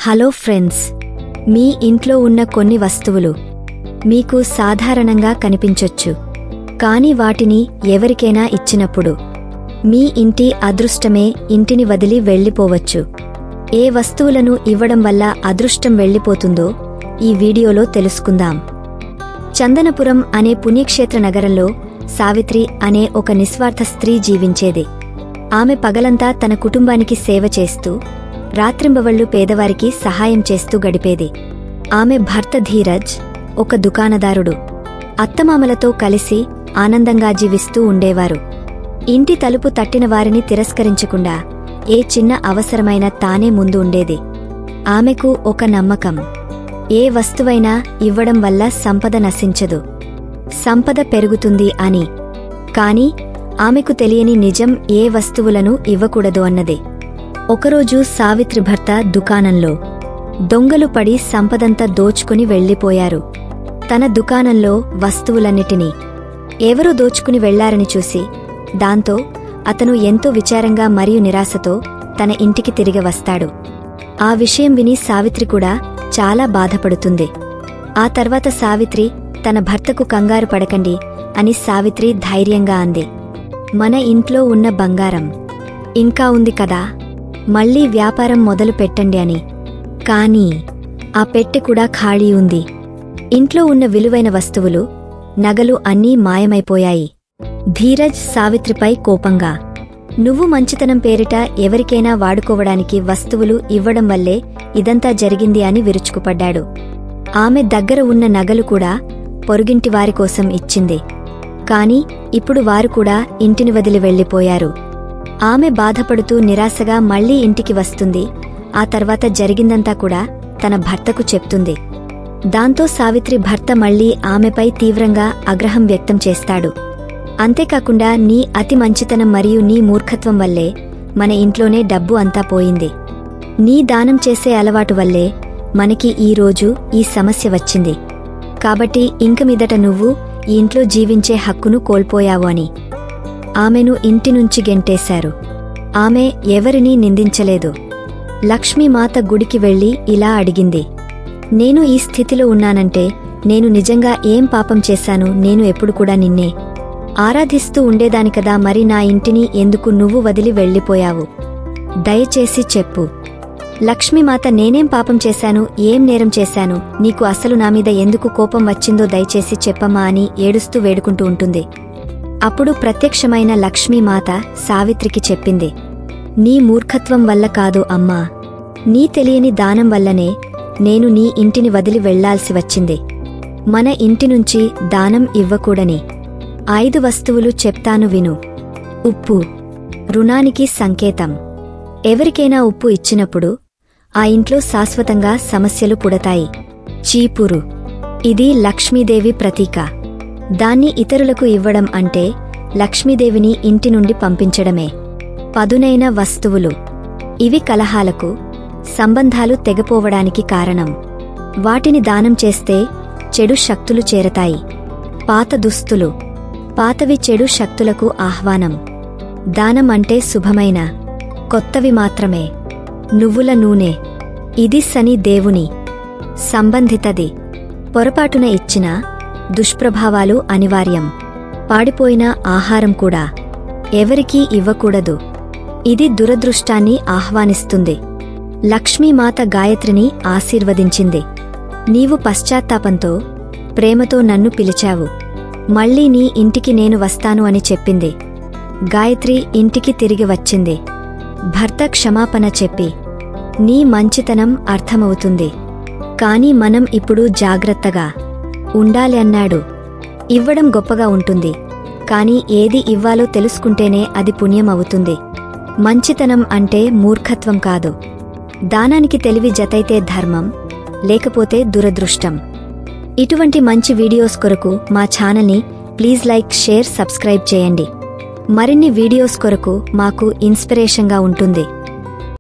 Hello friends, మీ ఇంట్లో ఉన్న కొన్ని వస్తువులు మీకు సాధారణంగా కనిపించొచ్చు, కాని వాటిని ఎవరికైనా ఇచ్చినప్పుడు మీ ఇంటి అదృష్టమే ఇంటిని వదిలి వెళ్ళిపోవచ్చు. ఏ వస్తువులను ఇవ్వడం వల్ల అదృష్టం వెళ్ళిపోతుందో ఈ వీడియోలో తెలుసుకుందాం. చందనపురం అనే పుణ్యక్షేత్ర నగరంలో సావిత్రి అనే ఒక నిస్వార్థ స్త్రీ జీవించేది. ఆమె పగలంతా తన కుటుంబానికి సేవ చేస్తూ రాత్రింబవళ్లు పేదవారికి సహాయం చేస్తూ గడిపేది. ఆమె భర్త ధీరజ్ ఒక దుకాణదారుడు. అత్తమామలతో కలిసి ఆనందంగా జీవిస్తూ ఉండేవారు. ఇంటి తలుపు తట్టిన వారిని తిరస్కరించకుండా ఏ చిన్న అవసరమైనా తానే ముందు ఉండేది. ఆమెకు ఒక నమ్మకం: ఏ వస్తువైనా ఇవ్వడం వల్ల సంపద నశించదు, సంపద పెరుగుతుంది అని. కాని ఆమెకు తెలియని నిజం ఏ వస్తువులను ఇవ్వకూడదు అన్నదే. ఒకరోజు సావిత్రి భర్త దుకాణంలో దొంగలు పడి సంపదంతా దోచుకుని వెళ్లిపోయారు. తన దుకాణంలో వస్తువులన్నిటినీ ఎవరో దోచుకుని వెళ్లారని చూసి దాంతో అతను ఎంతో విచారంగా మరియు నిరాశతో తన ఇంటికి తిరిగి వస్తాడు. ఆ విషయం విని సావిత్రి కూడా చాలా బాధపడుతుంది. ఆ తర్వాత సావిత్రి తన భర్తకు కంగారు పడకండి అని సావిత్రి ధైర్యంగా అంది. మన ఇంట్లో ఉన్న బంగారం ఇంకా ఉంది కదా, మళ్లీ వ్యాపారం మొదలు పెట్టండి అని. కానీ ఆ పెట్టె కూడా ఖాళీ ఉంది. ఇంట్లో ఉన్న విలువైన వస్తువులు, నగలు అన్నీ మాయమైపోయాయి. ధీరజ్ సావిత్రిపై కోపంగా: నువ్వు మంచితనం పేరిట ఎవరికైనా వాడుకోవడానికి వస్తువులు ఇవ్వడం వల్లే ఇదంతా జరిగింది అని విరుచుకుపడ్డాడు. ఆమె దగ్గర ఉన్న నగలు కూడా పొరుగింటివారికోసం ఇచ్చింది. కాని ఇప్పుడు వారు కూడా ఇంటిని వదిలి వెళ్లిపోయారు. ఆమె బాధపడుతూ నిరాశగా మళ్లీ ఇంటికి వస్తుంది. ఆ తర్వాత జరిగిందంతా కూడా తన భర్తకు చెప్తుంది. దాంతో సావిత్రి భర్త మళ్లీ ఆమెపై తీవ్రంగా ఆగ్రహం వ్యక్తం చేస్తాడు. అంతేకాకుండా నీ అతి మంచితనం మరియు నీ మూర్ఖత్వం వల్లే మన ఇంట్లోనే డబ్బు అంతా పోయింది. నీ దానం చేసే అలవాటు వల్లే మనకి ఈరోజు ఈ సమస్య వచ్చింది. కాబట్టి ఇంకమీదట నువ్వు ఈ ఇంట్లో జీవించే హక్కును కోల్పోయావు అని ఆమెను ఇంటి నుంచి గెంటేశారు. ఆమె ఎవరినీ నిందించలేదు. లక్ష్మీమాత గుడికి వెళ్లి ఇలా అడిగింది: నేను ఈ స్థితిలో ఉన్నానంటే నేను నిజంగా ఏం పాపం చేశాను? నేను ఎప్పుడు కూడా నిన్నే ఆరాధిస్తూ ఉండేదాని కదా, మరి నా ఇంటిని ఎందుకు నువ్వు వదిలి వెళ్ళిపోయావు? దయచేసి చెప్పు. లక్ష్మీమాత: నేనేం పాపం చేశాను? ఏం నేరం చేశాను? నీకు అసలు నామీద ఎందుకు కోపం వచ్చిందో దయచేసి చెప్పమ్మా అని ఏడుస్తూ వేడుకుంటూ ఉంటుంది. అప్పుడు ప్రత్యక్షమైన లక్ష్మీమాత సావిత్రికి చెప్పింది: నీ మూర్ఖత్వం వల్ల కాదు అమ్మా, నీ తెలియని దానం వల్లనే నేను నీ ఇంటిని వదిలి వెళ్లాల్సి వచ్చింది. మన ఇంటి నుంచి దానం ఇవ్వకూడని 5 వస్తువులు చెప్తాను విను. ఉప్పు రుణానికి సంకేతం. ఎవరికైనా ఉప్పు ఇచ్చినప్పుడు ఆ ఇంట్లో శాశ్వతంగా సమస్యలు పుడతాయి. చీపురు, ఇది లక్ష్మీదేవి ప్రతీక. దాన్ని ఇతరులకు ఇవ్వడం అంటే లక్ష్మీదేవిని ఇంటి నుండి పంపించడమే. పదునైన వస్తువులు, ఇవి కలహాలకు, సంబంధాలు తెగపోవడానికి కారణం. వాటిని దానం చేస్తే చెడు శక్తులు చేరతాయి. పాత దుస్తులు, పాతవి చెడు శక్తులకు ఆహ్వానం. దానం అంటే శుభమైన కొత్తవి మాత్రమే. నువ్వుల నూనె, ఇది శని దేవుని సంబంధితది. పొరపాటున ఇచ్చినా దుష్ప్రభావాలు అనివార్యం. పాడిపోయిన ఆహారం కూడా ఎవరికీ ఇవ్వకూడదు. ఇది దురదృష్టాన్ని ఆహ్వానిస్తుంది. లక్ష్మీమాత గాయత్రిని ఆశీర్వదించింది. నీవు పశ్చాత్తాపంతో ప్రేమతో నన్ను పిలిచావు, మళ్లీ నీ ఇంటికి నేను వస్తాను అని చెప్పింది. గాయత్రి ఇంటికి తిరిగి వచ్చింది. భర్త క్షమాపణ చెప్పి నీ మంచితనం అర్థమవుతుంది, కాని మనం ఇప్పుడు జాగ్రత్తగా ఉండాలి అన్నాడు. ఇవ్వడం గొప్పగా ఉంటుంది, కాని ఏది ఇవ్వాలో తెలుసుకుంటేనే అది పుణ్యం అవుతుంది. మంచితనం అంటే మూర్ఖత్వం కాదు. దానానికి తెలివి జతైతే ధర్మం, లేకపోతే దురదృష్టం. ఇటువంటి మంచి వీడియోస్ కొరకు మా ఛానల్ని ప్లీజ్ లైక్, షేర్, సబ్స్క్రైబ్ చేయండి. మరిన్ని వీడియోస్ కొరకు మాకు ఇన్స్పిరేషన్గా ఉంటుంది.